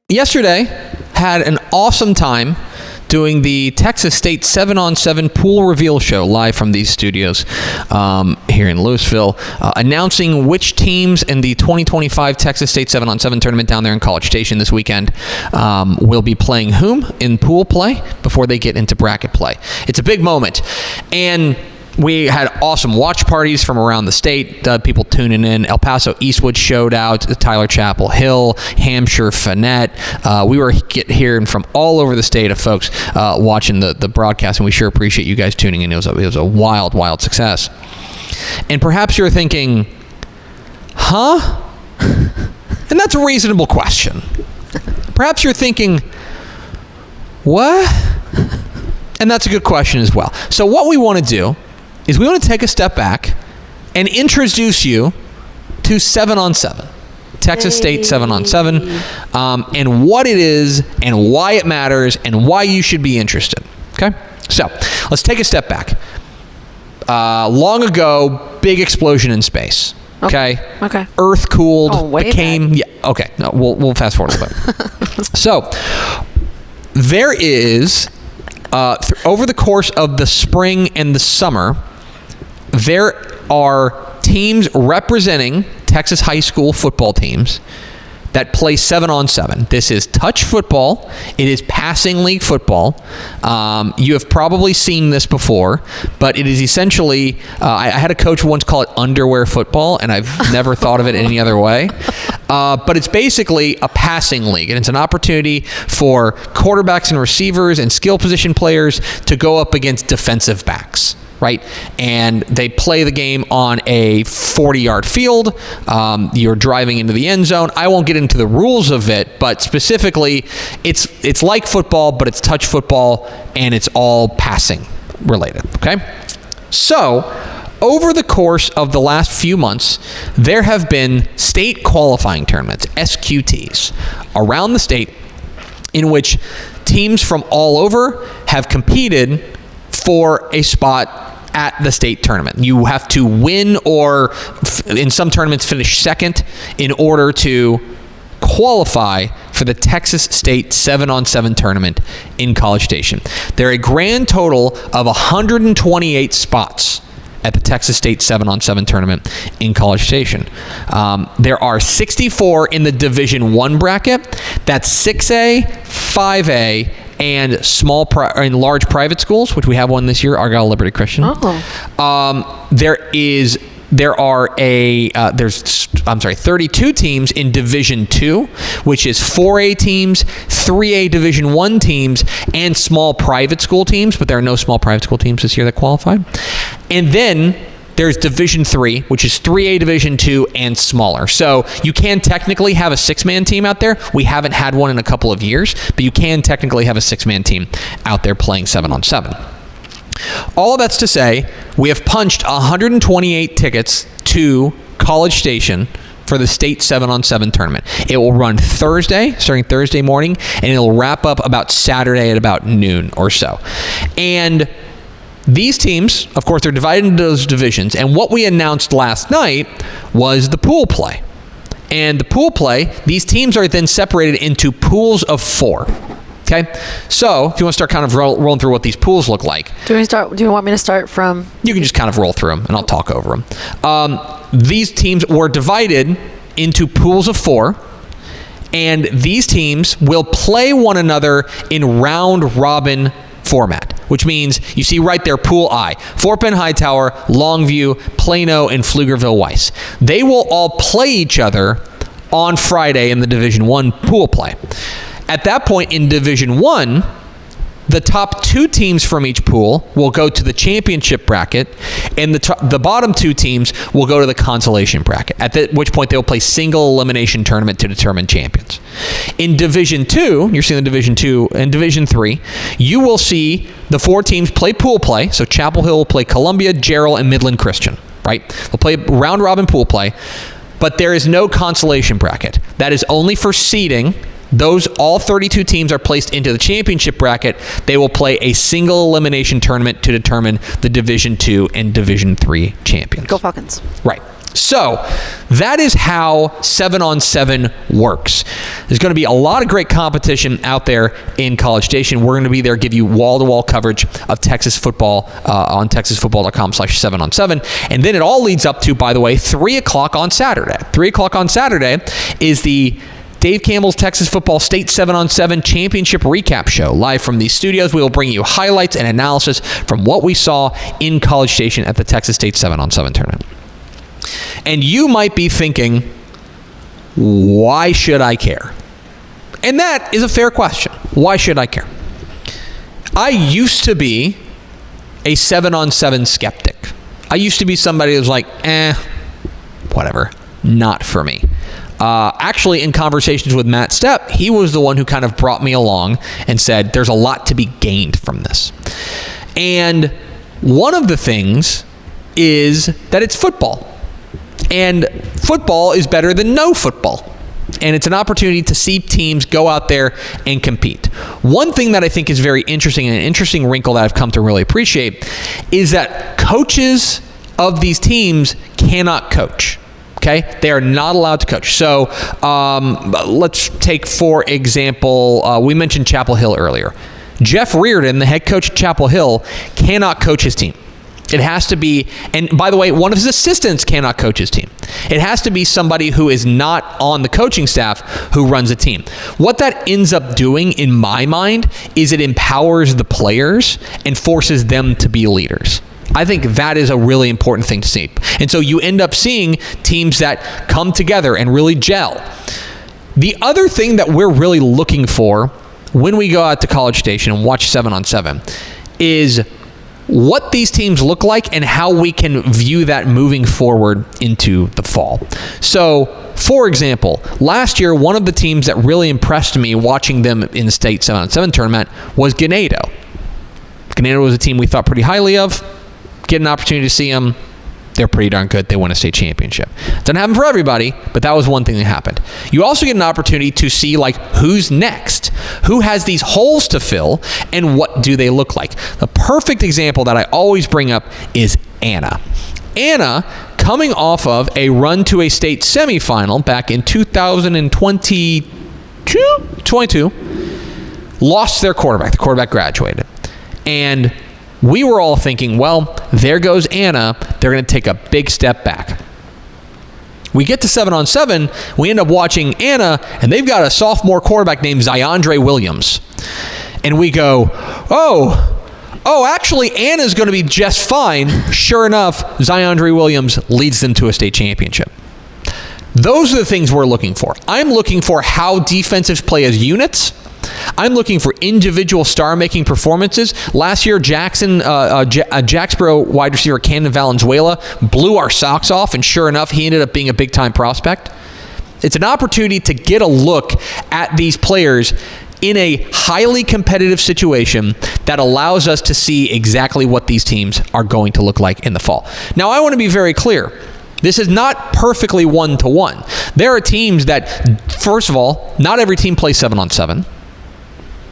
Yesterday, had an awesome time doing the Texas State 7-on-7 pool reveal show live from these studios here in Louisville, announcing which teams in the 2025 Texas State 7-on-7 tournament down there in College Station this weekend will be playing whom in pool play before they get into bracket play. It's a big moment, and we had awesome watch parties from around the state, people tuning in. El Paso Eastwood showed out, Tyler Chapel Hill, Hampshire, Fannett. We were hearing from all over the state of folks watching the broadcast, and we sure appreciate you guys tuning in. It was a wild, wild success. And perhaps you're thinking, huh? And that's a reasonable question. Perhaps you're thinking, what? And that's a good question as well. So what we want to do is we want to take a step back and introduce you to 7-on-7, Texas State 7-on-7, and what it is and why it matters and why you should be interested. Okay? So let's take a step back. Long ago, big explosion in space. Okay. Earth cooled. Oh, became. back. Yeah. Okay. No, we'll fast forward a little bit. So there is over the course of the spring and the summer, there are teams representing Texas high school football teams that play 7-on-7. This is touch football. It is passing league football. You have probably seen this before, but it is essentially, I had a coach once call it underwear football, and I've never thought of it any other way. But it's basically a passing league, and it's an opportunity for quarterbacks and receivers and skill position players to go up against defensive backs. Right? And they play the game on a 40-yard field. You're driving into the end zone. I won't get into the rules of it, but specifically, it's like football, but it's touch football, and it's all passing related. Okay? So, over the course of the last few months, there have been state qualifying tournaments, SQTs, around the state in which teams from all over have competed for a spot at the state tournament. You have to win or, in some tournaments, finish second in order to qualify for the Texas State 7-on-7 tournament in College Station. There are a grand total of 128 spots at the Texas State 7-on-7 tournament in College Station. There are 64 in the Division I bracket. That's 6A, 5A, and and large private schools, which we have one this year, Argyle Liberty Christian. There's 32 teams in Division II, which is 4A teams, 3A Division I teams, and small private school teams, but there are no small private school teams this year that qualified. And then there's Division III, which is 3A Division II and smaller. So you can technically have a 6-man team out there. We haven't had one in a couple of years, but you can technically have a 6-man team out there playing 7-on-7. All of that's to say, we have punched 128 tickets to College Station for the state 7-on-7 tournament. It will run starting Thursday morning, and it'll wrap up about Saturday at about noon or so. And these teams, of course, they're divided into those divisions, and what we announced last night was the pool play. And the pool play, these teams are then separated into pools of 4. Okay? So, if you want to start kind of rolling through what these pools look like. Do you want me to start from? You can just kind of roll through them, and I'll talk over them. These teams were divided into pools of 4, and these teams will play one another in round-robin format, which means you see right there, Pool I, Fort Bend Hightower, Longview, Plano, and Pflugerville Weiss. They will all play each other on Friday in the Division I pool play. At that point in Division I, the top 2 teams from each pool will go to the championship bracket, and the bottom 2 teams will go to the consolation bracket, which point they will play single elimination tournament to determine champions. In Division II, you're seeing the Division II and Division III, you will see the 4 teams play pool play. So Chapel Hill will play Columbia, Jarrell, and Midland Christian, right? They'll play round-robin pool play, but there is no consolation bracket. That is only for seeding All 32 teams are placed into the championship bracket. They will play a single elimination tournament to determine the Division II and Division III champions. Go Falcons. Right. So that is how 7-on-7 works. There's going to be a lot of great competition out there in College Station. We're going to be there, give you wall-to-wall coverage of Texas football on texasfootball.com/7-on-7. And then it all leads up to, by the way, 3 o'clock on Saturday. 3 o'clock on Saturday is the Dave Campbell's Texas Football State 7-on-7 Championship Recap Show. Live from these studios, we will bring you highlights and analysis from what we saw in College Station at the Texas State 7-on-7 tournament. And you might be thinking, why should I care? And that is a fair question. Why should I care? I used to be a 7-on-7 skeptic. I used to be somebody who was like, whatever, not for me. Actually, in conversations with Matt Stepp, he was the one who kind of brought me along and said, there's a lot to be gained from this. And one of the things is that it's football. And football is better than no football. And it's an opportunity to see teams go out there and compete. One thing that I think is very interesting, and an interesting wrinkle that I've come to really appreciate, is that coaches of these teams cannot coach. Okay? They are not allowed to coach. So let's take, for example, we mentioned Chapel Hill earlier. Jeff Reardon, the head coach at Chapel Hill, cannot coach his team. It has to be, and by the way, one of his assistants cannot coach his team. It has to be somebody who is not on the coaching staff who runs a team. What that ends up doing, in my mind, is it empowers the players and forces them to be leaders. I think that is a really important thing to see. And so you end up seeing teams that come together and really gel. The other thing that we're really looking for when we go out to College Station and watch 7-on-7 is what these teams look like and how we can view that moving forward into the fall. So, for example, last year, one of the teams that really impressed me watching them in the state 7-on-7 tournament was Ganado. Ganado was a team we thought pretty highly of. Get an opportunity to see them. They're pretty darn good. They win a state championship. Doesn't happen for everybody, but that was one thing that happened. You also get an opportunity to see, like, who's next? Who has these holes to fill, and what do they look like? The perfect example that I always bring up is Anna. Anna, coming off of a run to a state semifinal back in 2022, lost their quarterback. The quarterback graduated. And we were all thinking, well, there goes Anna. They're going to take a big step back. We get to 7-on-7. We end up watching Anna, and they've got a sophomore quarterback named Zyandre Williams. And we go, actually, Anna's going to be just fine. Sure enough, Zyandre Williams leads them to a state championship. Those are the things we're looking for. I'm looking for how defensives play as units. I'm looking for individual star-making performances. Last year, Jacksboro wide receiver Camden Valenzuela blew our socks off, and sure enough, he ended up being a big-time prospect. It's an opportunity to get a look at these players in a highly competitive situation that allows us to see exactly what these teams are going to look like in the fall. Now, I want to be very clear. This is not perfectly one-to-one. There are teams that, first of all, not every team plays 7-on-7.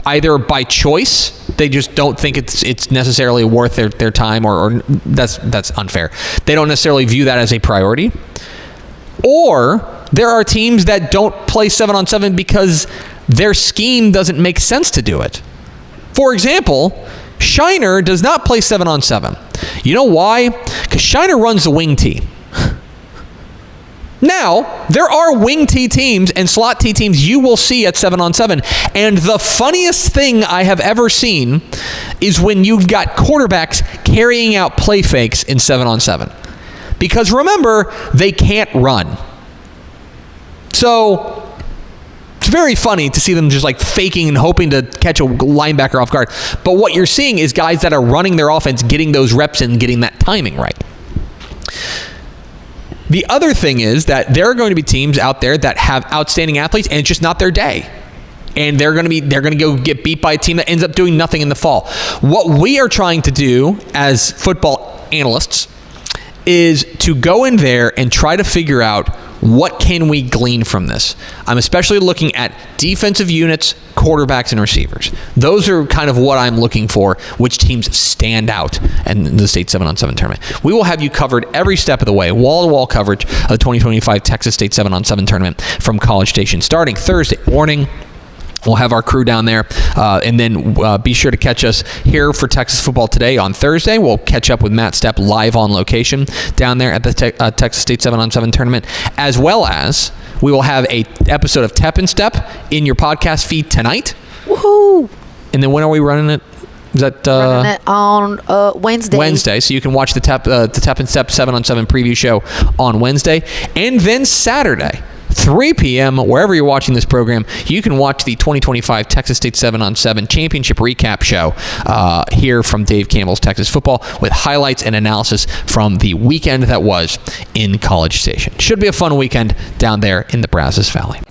Either by choice, they just don't think it's necessarily worth their time, or that's unfair. They don't necessarily view that as a priority. Or there are teams that don't play 7-on-7 because their scheme doesn't make sense to do it. For example, Shiner does not play 7-on-7. You know why? Because Shiner runs the wing tee. Now, there are wing tee teams and slot tee teams you will see at 7-on-7. And the funniest thing I have ever seen is when you've got quarterbacks carrying out play fakes in 7-on-7. Because remember, they can't run. So it's very funny to see them just like faking and hoping to catch a linebacker off guard. But what you're seeing is guys that are running their offense, getting those reps in, getting that timing right. The other thing is that there are going to be teams out there that have outstanding athletes, and it's just not their day. And they're going to go get beat by a team that ends up doing nothing in the fall. What we are trying to do as football analysts is to go in there and try to figure out what can we glean from this? I'm especially looking at defensive units, quarterbacks, and receivers. Those are kind of what I'm looking for, which teams stand out in the State 7-on-7 tournament. We will have you covered every step of the way, wall-to-wall coverage of the 2025 Texas State 7-on-7 tournament from College Station starting Thursday morning. We'll have our crew down there, and then be sure to catch us here for Texas Football Today on Thursday. We'll catch up with Matt Stepp live on location down there at the Texas State 7-on-7 tournament, as well as we will have a episode of Tep and Step in your podcast feed tonight. Woohoo! And then when are we running it? Is that running it on Wednesday? Wednesday, so you can watch the Tep and Step 7-on-7 preview show on Wednesday, and then Saturday. 3 p.m., wherever you're watching this program, you can watch the 2025 Texas State 7-on-7 Championship Recap Show here from Dave Campbell's Texas Football with highlights and analysis from the weekend that was in College Station. Should be a fun weekend down there in the Brazos Valley.